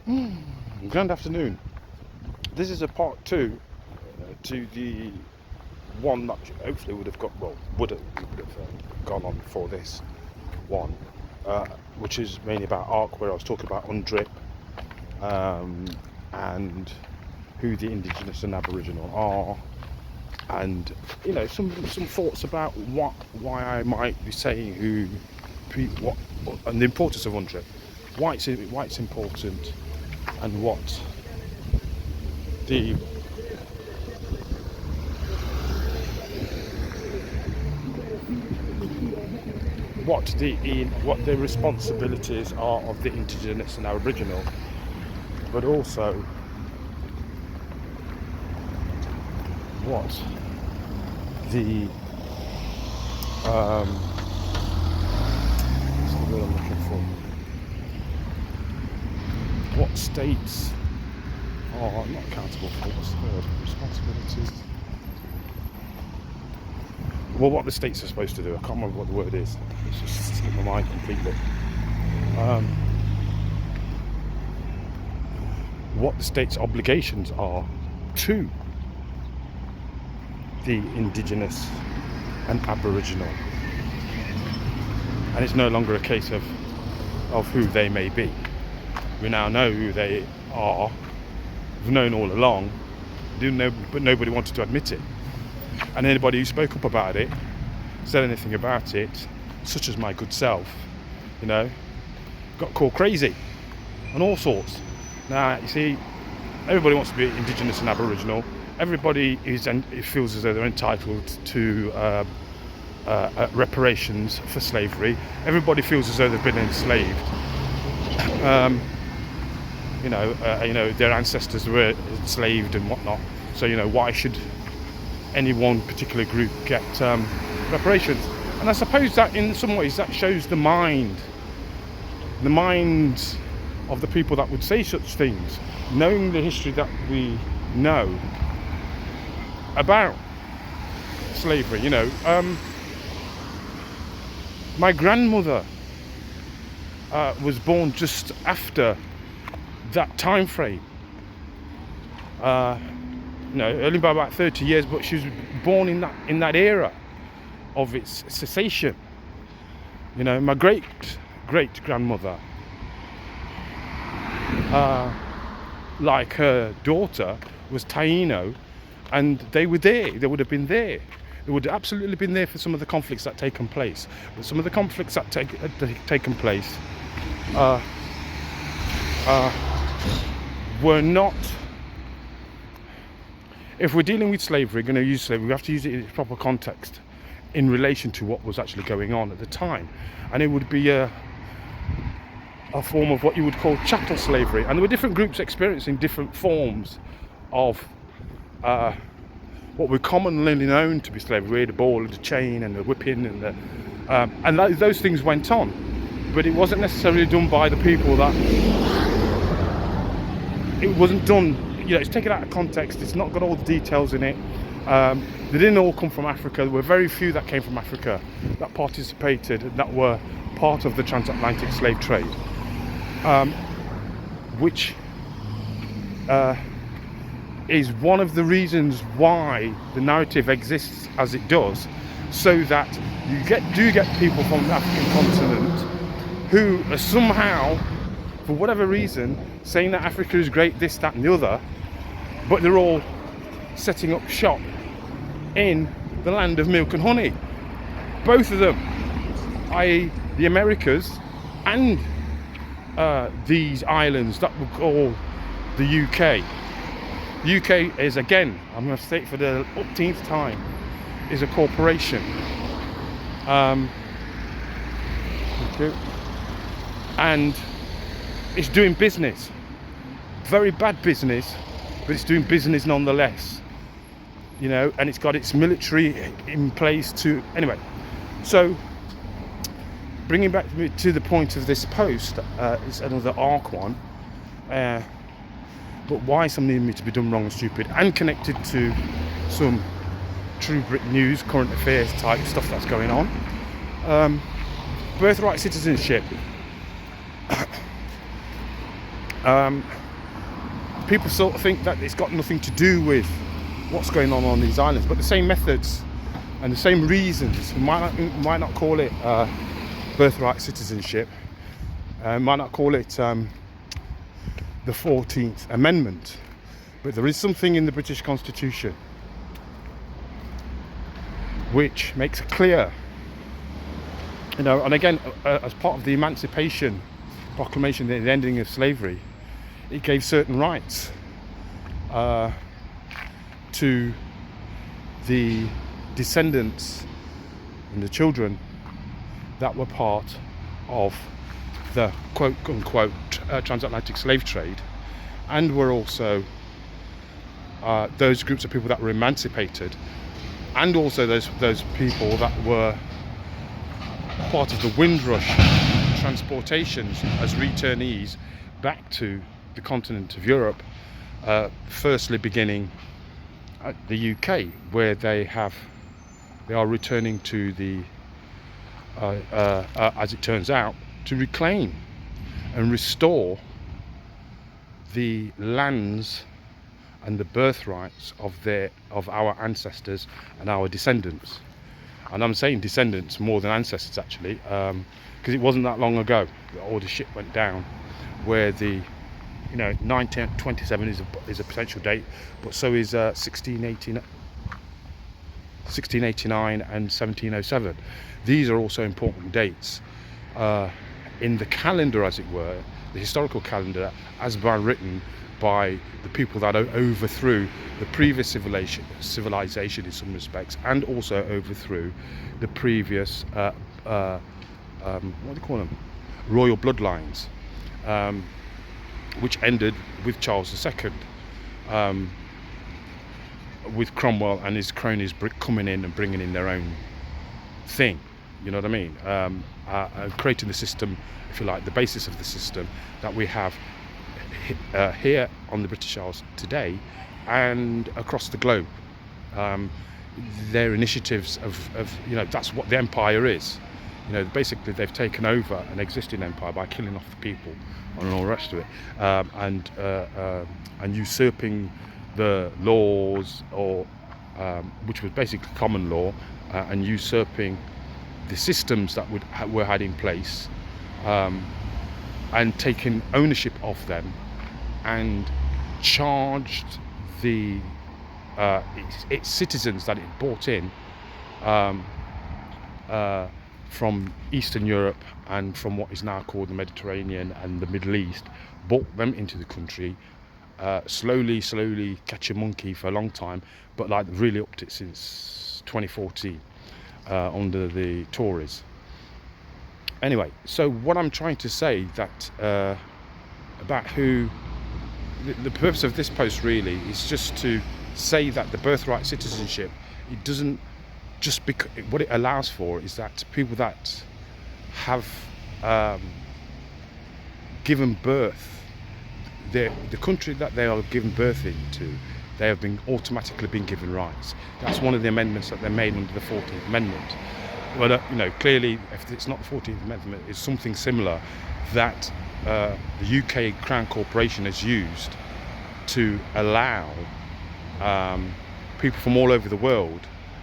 Good afternoon. This is a part two to the one that hopefully would have gone on before this one, which is mainly about ARC, where I was talking about UNDRIP and who the Indigenous and Aboriginal are, and some thoughts about why I might be saying what and the importance of UNDRIP, why it's important, and what the responsibilities are of the Indigenous and Aboriginal, but also what the what's the word I'm looking for? What states are not accountable for? What's the word? Responsibilities. Well, what the states are supposed to do. I can't remember what the word is. It's just slipped my mind completely. What the state's obligations are to the Indigenous and Aboriginal. And it's no longer a case of who they may be. We now know who they are. We've known all along, but nobody wanted to admit it. And anybody who spoke up about it, said anything about it, such as my good self, got called crazy and all sorts. Now, you see, everybody wants to be Indigenous and Aboriginal. Everybody feels as though they're entitled to reparations for slavery. Everybody feels as though they've been enslaved. Their ancestors were enslaved and whatnot. So, why should any one particular group get reparations? And I suppose that in some ways that shows the minds of the people that would say such things, knowing the history that we know about slavery. My grandmother was born just after that time frame. Only by about 30 years, but she was born in that era of its cessation. My great grandmother, like her daughter, was Taino, and they were there. They would have been there. They would have absolutely been there for some of the conflicts that taken place. But some of the conflicts that taken place were not. If we're dealing with slavery, going to use slavery, we have to use it in its proper context in relation to what was actually going on at the time. And it would be a form of what you would call chattel slavery. And there were different groups experiencing different forms of what were commonly known to be slavery, the ball and the chain and the whipping and those things went on. But it wasn't necessarily done by the people that... It wasn't done... it's taken out of context. It's not got all the details in it. They didn't all come from Africa. There were very few that came from Africa that participated and that were part of the transatlantic slave trade, which is one of the reasons why the narrative exists as it does, so that you do get people from the African continent who are somehow, for whatever reason, saying that Africa is great, this, that and the other, but they're all setting up shop in the land of milk and honey. Both of them, i.e. the Americas and these islands that we call the UK. The UK is, again, I'm going to say it for the umpteenth time, is a corporation. And it's doing business. Very bad business, but it's doing business nonetheless. And it's got its military in place to... Anyway, so bringing back to the point of this post, it's another ARC one. But why something needs to be done wrong and stupid, and connected to some true Brit news, current affairs type stuff that's going on. Birthright Citizenship. People sort of think that it's got nothing to do with what's going on these islands, but the same methods and the same reasons. We might not call it birthright citizenship, might not call it the 14th Amendment, but there is something in the British Constitution which makes it clear, and again, as part of the Emancipation Proclamation, the ending of slavery, it gave certain rights to the descendants and the children that were part of the quote-unquote transatlantic slave trade, and were also those groups of people that were emancipated, and also those people that were part of the Windrush transportations as returnees back to the continent of Europe, firstly beginning at the UK, where they are returning to the as it turns out, to reclaim and restore the lands and the birthrights of our ancestors and our descendants. And I'm saying descendants more than ancestors, actually, because it wasn't that long ago that all the shit went down, where the 1927 is a potential date, but so is 1689 and 1707. These are also important dates in the calendar, as it were, the historical calendar, as written by the people that overthrew the previous civilization in some respects, and also overthrew the previous what do you call them, royal bloodlines, which ended with Charles II, with Cromwell and his cronies coming in and bringing in their own thing, you know what I mean, creating the system, if you like, the basis of the system that we have here on the British Isles today and across the globe. Their initiatives of that's what the empire is. Basically they've taken over an existing empire by killing off the people and all the rest of it, and usurping the laws, or which was basically common law, and usurping the systems that were had in place, and taking ownership of them, and charged the its citizens that it brought in from Eastern Europe and from what is now called the Mediterranean and the Middle East, brought them into the country, slowly catch a monkey for a long time, but like really upped it since 2014 under the Tories. Anyway, so what I'm trying to say that about who the purpose of this post really is just to say that the birthright citizenship, it doesn't just what it allows for is that people that have given birth, the country that they are given birth into, they have automatically been given rights. That's one of the amendments that they made under the 14th Amendment. Well, clearly, if it's not the 14th Amendment, it's something similar that the UK Crown Corporation has used to allow people from all over the world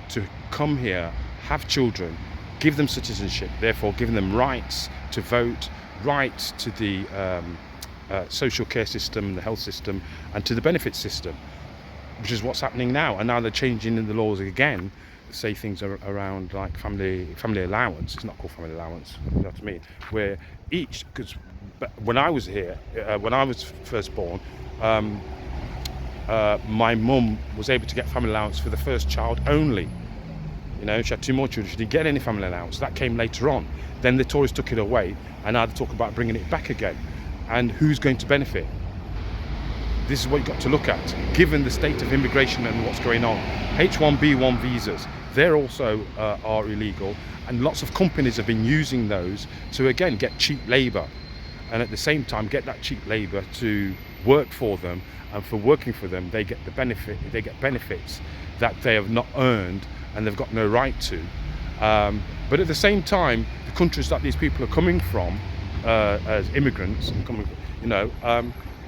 to come here, have children, give them citizenship, therefore giving them rights to vote, rights to the social care system, the health system, and to the benefit system, which is what's happening now. And now they're changing in the laws again, say things around like family allowance. It's not called family allowance, you know what I mean, where each, because when I was here, when I was first born, my mum was able to get family allowance for the first child only. She had 2 more children, she didn't get any family allowance. That came later on. Then the Tories took it away, and now they talk about bringing it back again. And who's going to benefit? This is what you've got to look at, given the state of immigration and what's going on. H1B1 visas, they're also are illegal, and lots of companies have been using those to again get cheap labour, and at the same time get that cheap labour to work for them, and for working for them they get benefits that they have not earned and they've got no right to. But at the same time, the countries that these people are coming from as immigrants,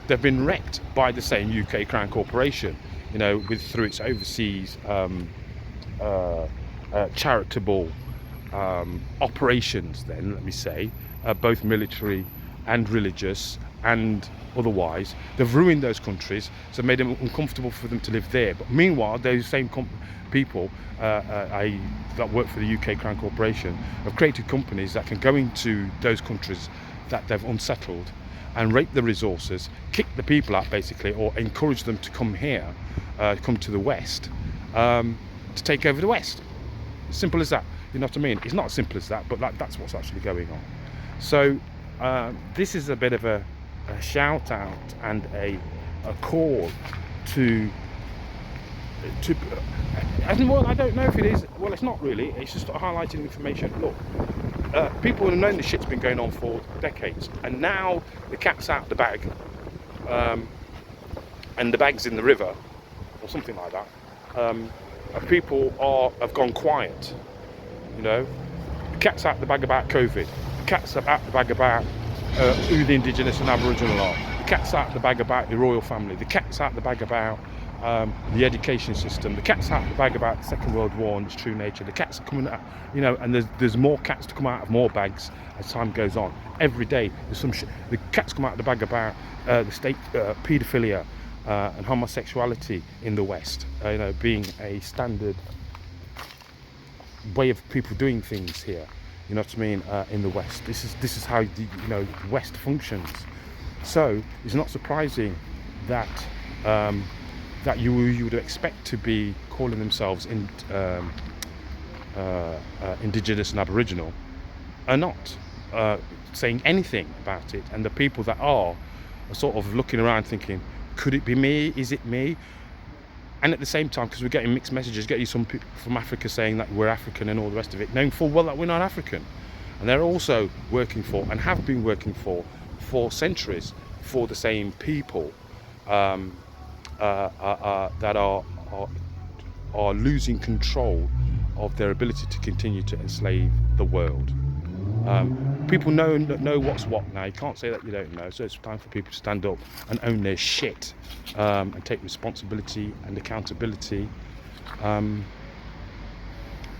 they've been wrecked by the same UK Crown Corporation, through its overseas charitable operations, then let me say, both military and religious and otherwise. They've ruined those countries, so made it uncomfortable for them to live there. But meanwhile, those same people that work for the UK Crown Corporation have created companies that can go into those countries that they've unsettled and rape the resources, kick the people out basically, or encourage them to come here, come to the West, to take over the West. Simple as that. You know what I mean? It's not as simple as that, but that's what's actually going on. So this is a bit of a shout out and a call to well, I don't know if it is. Well, it's not really. It's just highlighting information. Look, people have known this shit's been going on for decades, and now the cat's out the bag, and the bag's in the river, or something like that. People have gone quiet. The cat's out the bag about COVID. The cat's out the bag about who the Indigenous and Aboriginal are. The cat's out the bag about the royal family. The cat's out the bag about the education system. The cat's out the bag about the Second World War and its true nature. The cat's coming out, and there's more cats to come out of more bags as time goes on. Every day there's some shit. The cats come out of the bag about the state paedophilia and homosexuality in the West, being a standard way of people doing things here. You know what I mean? In the West, this is how the West functions. So it's not surprising that that you would expect to be calling themselves Indigenous and Aboriginal are not saying anything about it, and the people that are sort of looking around thinking, could it be me? Is it me? And at the same time, because we're getting mixed messages, getting some people from Africa saying that we're African and all the rest of it, knowing full well that we're not African. And they're also working for, and have been working for centuries, for the same people that are losing control of their ability to continue to enslave the world. People know what's what now. You can't say that you don't know. So it's time for people to stand up and own their shit, and take responsibility and accountability, and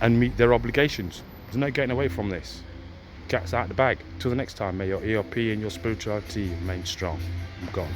meet their obligations. There's no getting away from this. Cat's out of the bag. Till the next time, may your ERP and your spirituality remain strong. I'm gone.